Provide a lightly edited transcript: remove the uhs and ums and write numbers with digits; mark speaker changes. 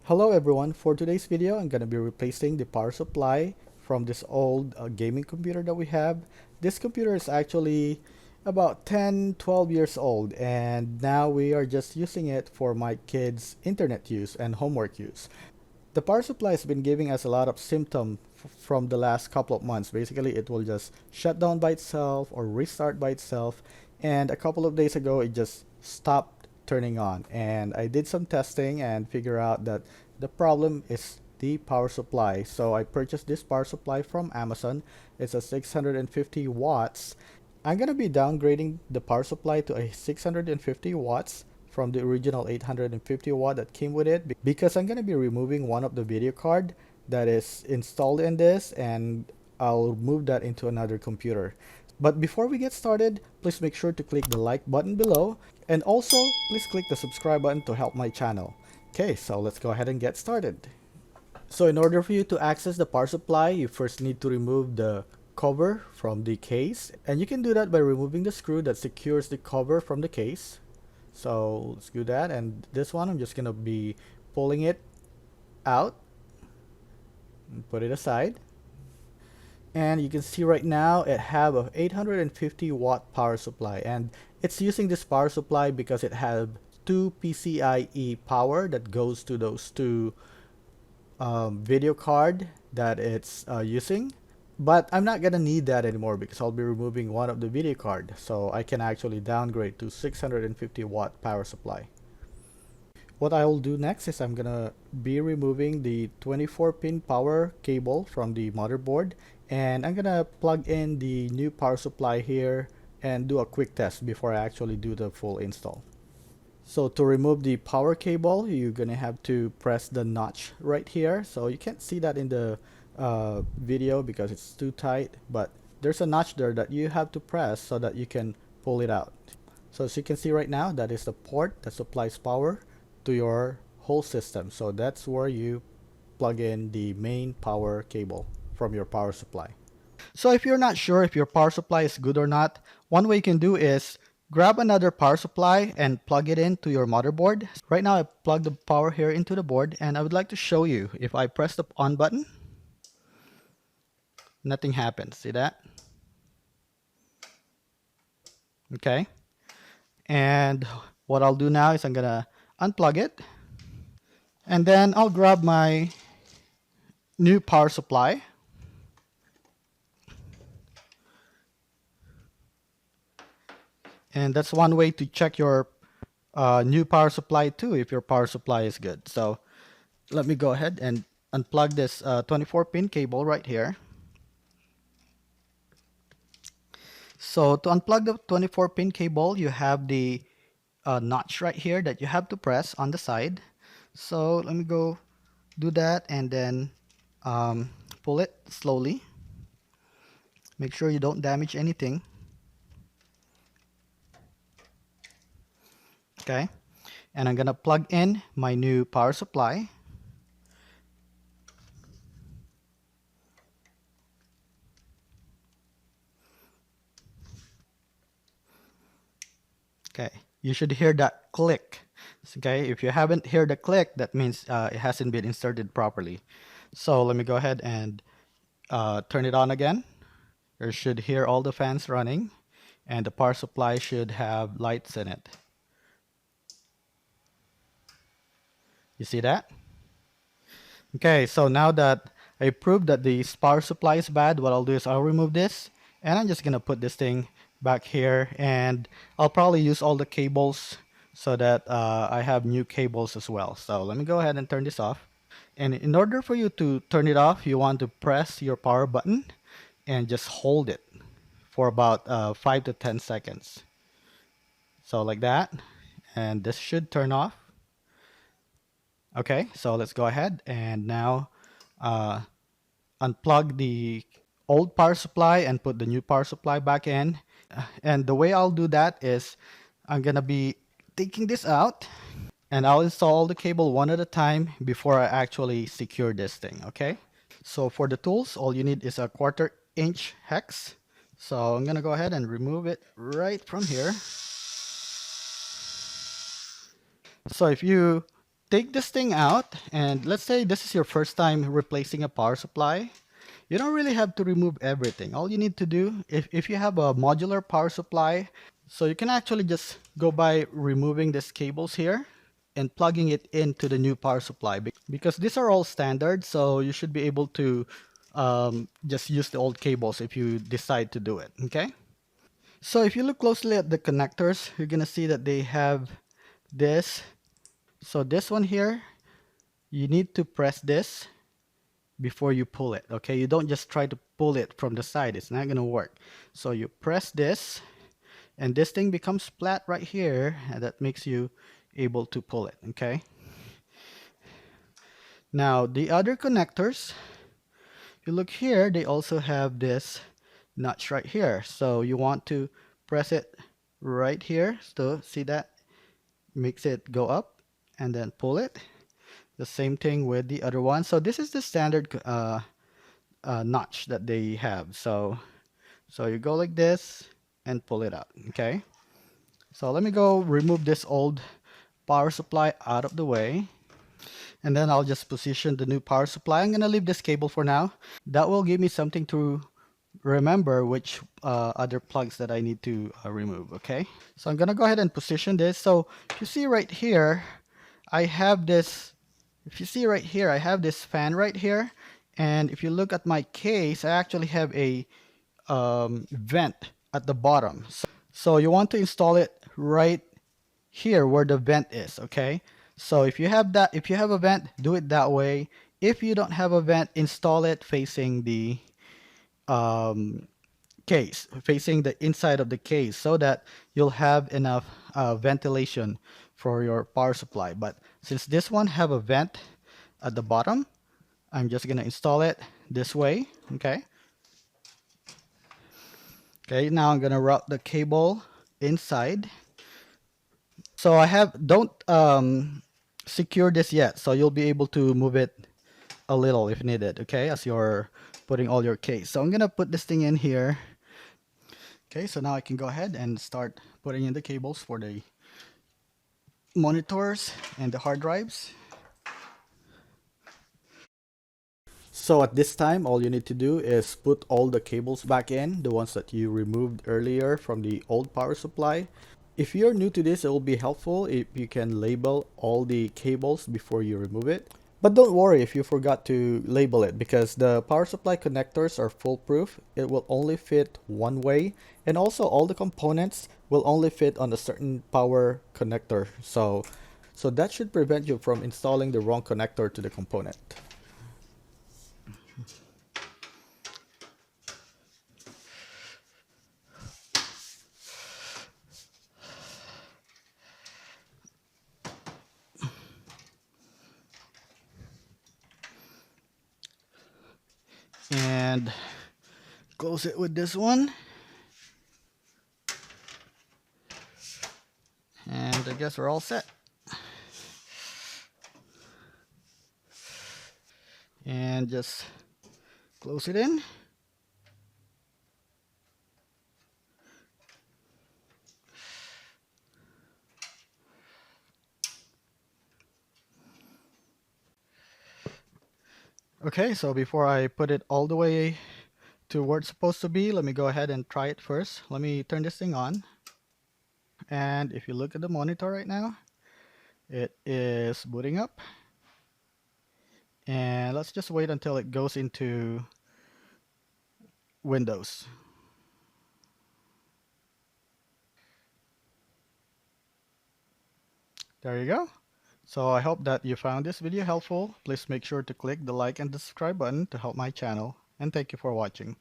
Speaker 1: Hello everyone, for today's video I'm going to be replacing the power supply from this old gaming computer that we have. This computer is actually about 10-12 years old, and now we are just using it for my kids' internet use and homework use. The power supply has been giving us a lot of symptoms from the last couple of months. Basically it will just shut down by itself or restart by itself, and a couple of days ago it just stopped turning on, and I did some testing and figure out that the problem is the power supply. So I purchased this power supply from Amazon. It's a 650 watts. I'm gonna be downgrading the power supply to a 650 watts from the original 850 watt that came with it, because I'm gonna be removing one of the video card that is installed in this, and I'll move that into another computer. But before we get started, please make sure to click the like button below, and also please click the subscribe button to help my channel. Okay, so let's go ahead and get started. So in order for you to access the power supply, you first need to remove the cover from the case, and you can do that by removing the screw that secures the cover from the case. So let's do that, and this one I'm just gonna be pulling it out and put it aside. And you can see right now it have a 850 watt power supply, and it's using this power supply because it has two PCIe power that goes to those two video card that it's using. But I'm not gonna need that anymore because I'll be removing one of the video card, so I can actually downgrade to 650 watt power supply. What I'll do next is I'm gonna be removing the 24 pin power cable from the motherboard, and I'm gonna plug in the new power supply here and do a quick test before I actually do the full install. So to remove the power cable, you're gonna have to press the notch right here. So you can't see that in the video because it's too tight, but there's a notch there that you have to press so that you can pull it out. So as you can see right now, that is the port that supplies power to your whole system. So that's where you plug in the main power cable from your power supply. So if you're not sure if your power supply is good or not, one way you can do is grab another power supply and plug it into your motherboard. Right now I plugged the power here into the board, and I would like to show you. If I press the on button, nothing happens. See that? Okay. And what I'll do now is I'm gonna unplug it, and then I'll grab my new power supply. And that's one way to check your new power supply too, if your power supply is good. So let me go ahead and unplug this 24 pin cable right here. So to unplug the 24 pin cable, you have the notch right here that you have to press on the side. So let me go do that, and then pull it slowly. Make sure you don't damage anything. Okay, and I'm gonna plug in my new power supply. Okay, you should hear that click. Okay, if you haven't heard the click, that means it hasn't been inserted properly. So let me go ahead and turn it on again. You should hear all the fans running, and the power supply should have lights in it. You see that? Okay, so now that I proved that the power supply is bad, what I'll do is I'll remove this, and I'm just gonna put this thing back here, and I'll probably use all the cables so that I have new cables as well. So let me go ahead and turn this off. And in order for you to turn it off, you want to press your power button and just hold it for about 5 to 10 seconds. So like that, and this should turn off. Okay, so let's go ahead and now uh, unplug the old power supply and put the new power supply back in. And the way I'll do that is I'm gonna be taking this out, and I'll install the cable one at a time before I actually secure this thing. Okay, so for the tools, all you need is a 1/4 inch hex. So I'm gonna go ahead and remove it right from here. So if you take this thing out, and let's say this is your first time replacing a power supply. You don't really have to remove everything. All you need to do, if you have a modular power supply, so you can actually just go by removing these cables here and plugging it into the new power supply, because these are all standard, so you should be able to just use the old cables if you decide to do it. Okay, so if you look closely at the connectors, you're gonna see that they have this. So this one here, you need to press this before you pull it. Okay, you don't just try to pull it from the side, it's not gonna work. So you press this, and this thing becomes flat right here, and that makes you able to pull it. Okay, now the other connectors, you look here, they also have this notch right here, so you want to press it right here. So see that makes it go up, and then pull it. The same thing with the other one. So this is the standard notch that they have. So you go like this and pull it out. Okay, so let me go remove this old power supply out of the way, and then I'll just position the new power supply. I'm gonna leave this cable for now. That will give me something to remember which other plugs that I need to remove. Okay, so I'm gonna go ahead and position this. So if you see right here, I have this. If you see right here, I have this fan right here, and if you look at my case, I actually have a vent at the bottom. So you want to install it right here where the vent is. Okay, so if you have that, if you have a vent, do it that way. If you don't have a vent, install it facing the case, facing the inside of the case, so that you'll have enough ventilation for your power supply. But since this one have a vent at the bottom, I'm just gonna install it this way. Okay, now I'm gonna route the cable inside. So I have, don't secure this yet, so you'll be able to move it a little if needed. Okay, as you're putting all your case. So I'm gonna put this thing in here. Okay, so now I can go ahead and start putting in the cables for the monitors and the hard drives. So at this time, all you need to do is put all the cables back in, the ones that you removed earlier from the old power supply. If you're new to this, it will be helpful if you can label all the cables before you remove it. But don't worry if you forgot to label it, because the power supply connectors are foolproof. It will only fit one way, and also all the components will only fit on a certain power connector. So that should prevent you from installing the wrong connector to the component. And close it with this one. And I guess we're all set. And just close it in. Okay, so before I put it all the way to where it's supposed to be, let me go ahead and try it first. Let me turn this thing on. And if you look at the monitor right now, it is booting up. And let's just wait until it goes into Windows. There you go. So I hope that you found this video helpful. Please make sure to click the like and the subscribe button to help my channel. And thank you for watching.